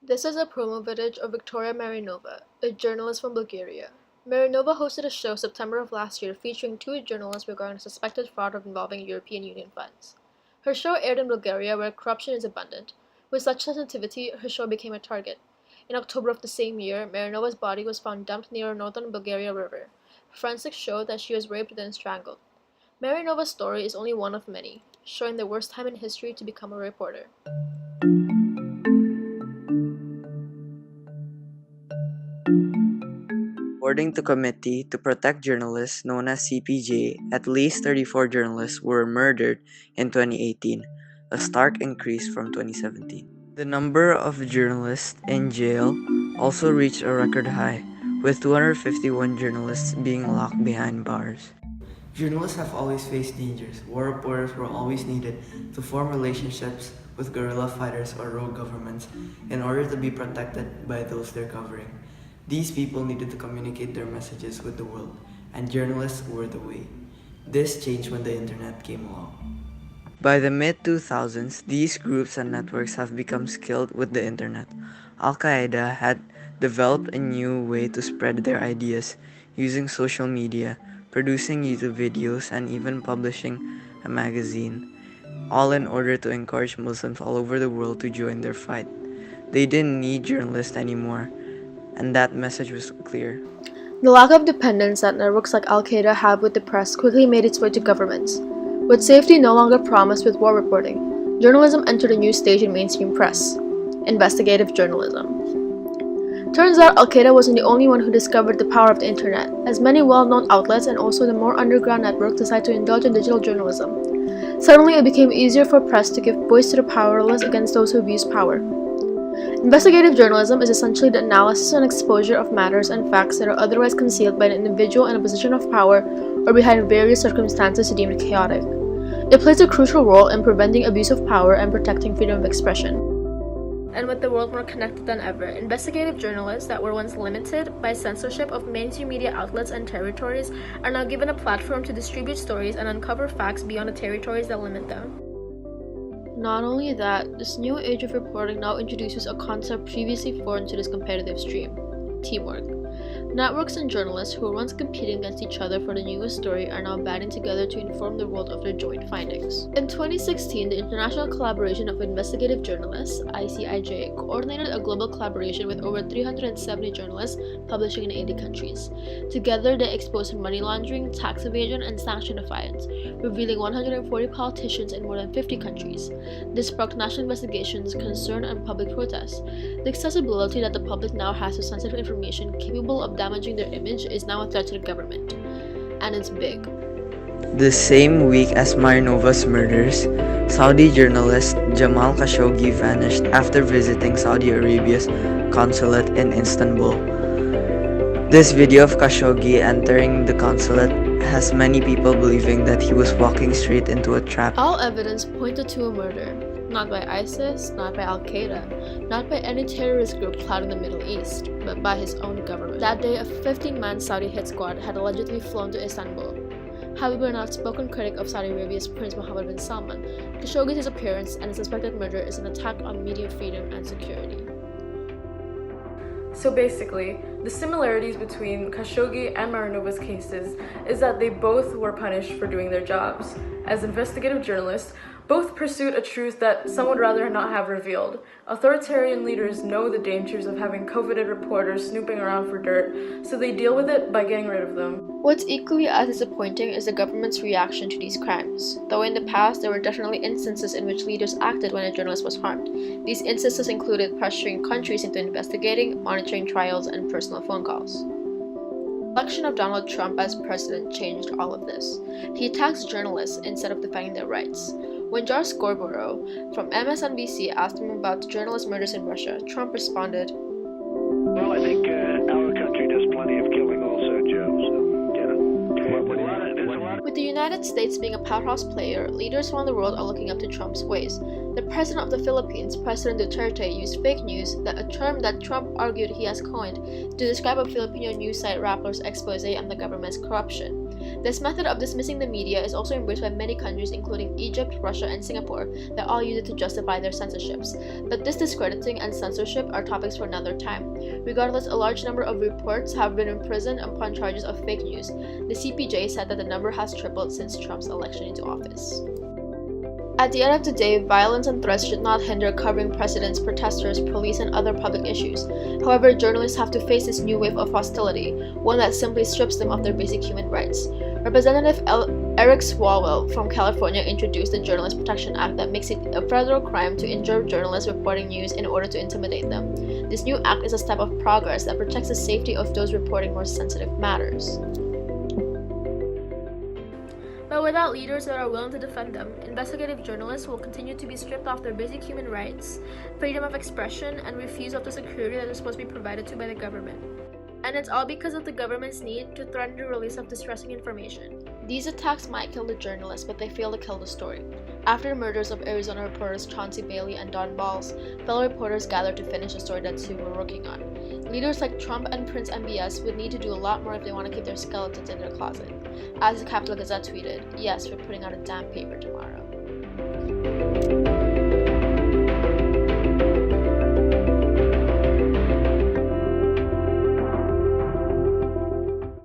This is a promo footage of Victoria Marinova, a journalist from Bulgaria. Marinova hosted a show September of last year featuring two journalists regarding a suspected fraud involving European Union funds. Her show aired in Bulgaria where corruption is abundant. With such sensitivity, her show became a target. In October of the same year, Marinova's body was found dumped near a northern Bulgaria river. Forensics showed that she was raped and strangled. Marinova's story is only one of many, showing the worst time in history to become a reporter. According to Committee to Protect Journalists known as CPJ, at least 34 journalists were murdered in 2018, a stark increase from 2017. The number of journalists in jail also reached a record high, with 251 journalists being locked behind bars. Journalists have always faced dangers. War reporters were always needed to form relationships with guerrilla fighters or rogue governments in order to be protected by those they're covering. These people needed to communicate their messages with the world, and journalists were the way. This changed when the internet came along. By the mid 2000s, these groups and networks have become skilled with the internet. Al Qaeda had developed a new way to spread their ideas using social media, producing YouTube videos, and even publishing a magazine, all in order to encourage Muslims all over the world to join their fight. They didn't need journalists anymore, and that message was clear. The lack of dependence that networks like Al Qaeda have with the press quickly made its way to governments. With safety no longer promised with war reporting, journalism entered a new stage in mainstream press: investigative journalism. Turns out Al Qaeda wasn't the only one who discovered the power of the internet, as many well-known outlets and also the more underground networks decided to indulge in digital journalism. Suddenly, it became easier for press to give voice to the powerless against those who abuse power. Investigative journalism is essentially the analysis and exposure of matters and facts that are otherwise concealed by an individual in a position of power or behind various circumstances deemed chaotic. It plays a crucial role in preventing abuse of power and protecting freedom of expression. And with the world more connected than ever, investigative journalists that were once limited by censorship of mainstream media outlets and territories are now given a platform to distribute stories and uncover facts beyond the territories that limit them. Not only that, this new age of reporting now introduces a concept previously foreign to this competitive stream: teamwork. Networks and journalists who were once competing against each other for the newest story are now banding together to inform the world of their joint findings. In 2016, the International Collaboration of Investigative Journalists, ICIJ, coordinated a global collaboration with over 370 journalists publishing in 80 countries. Together, they exposed money laundering, tax evasion, and sanction defiance, revealing 140 politicians in more than 50 countries. This sparked national investigations, concern, and public protests. The accessibility that the public now has to sensitive information capable of damaging their image is now a threat to the government. And it's big. The same week as Marinova's murders, Saudi journalist Jamal Khashoggi vanished after visiting Saudi Arabia's consulate in Istanbul. This video of Khashoggi entering the consulate has many people believing that he was walking straight into a trap. All evidence pointed to a murder, not by ISIS, not by Al Qaeda, not by any terrorist group clouding the Middle East, but by his own government. That day, a 15-man Saudi hit squad had allegedly flown to Istanbul. However, an outspoken critic of Saudi Arabia's Prince Mohammed bin Salman, Khashoggi's disappearance and the suspected murder is an attack on media freedom and security. So basically, the similarities between Khashoggi and Marinova's cases is that they both were punished for doing their jobs. As investigative journalists, both pursued a truth that some would rather not have revealed. Authoritarian leaders know the dangers of having coveted reporters snooping around for dirt, so they deal with it by getting rid of them. What's equally as disappointing is the government's reaction to these crimes. Though in the past there were definitely instances in which leaders acted when a journalist was harmed. These instances included pressuring countries into investigating, monitoring trials, and personal phone calls. The election of Donald Trump as president changed all of this. He attacks journalists instead of defending their rights. When Josh Scarborough from MSNBC asked him about the journalist murders in Russia, Trump responded, "Well, I think our country does plenty of killing also, Joe, so, you know. There's a lot of... With the United States being a powerhouse player, leaders around the world are looking up to Trump's ways. The president of the Philippines, President Duterte, used fake news, a term that Trump argued he has coined, to describe a Filipino news site Rappler's expose on the government's corruption. This method of dismissing the media is also embraced by many countries including Egypt, Russia, and Singapore that all use it to justify their censorships. But this discrediting and censorship are topics for another time. Regardless, a large number of reports have been imprisoned upon charges of fake news. The CPJ said that the number has tripled since Trump's election into office. At the end of the day, violence and threats should not hinder covering presidents, protesters, police, and other public issues. However, journalists have to face this new wave of hostility, one that simply strips them of their basic human rights. Representative Eric Swalwell from California introduced the Journalist Protection Act that makes it a federal crime to injure journalists reporting news in order to intimidate them. This new act is a step of progress that protects the safety of those reporting more sensitive matters. But without leaders that are willing to defend them, investigative journalists will continue to be stripped of their basic human rights, freedom of expression, and refuse of the security that they're supposed to be provided to by the government. And it's all because of the government's need to threaten the release of distressing information. These attacks might kill the journalists, but they fail to kill the story. After the murders of Arizona reporters Chauncey Bailey and Don Balls, fellow reporters gathered to finish the story that two were working on. Leaders like Trump and Prince MBS would need to do a lot more if they want to keep their skeletons in their closet. As the Capital Gazette tweeted, "Yes, we're putting out a damn paper tomorrow."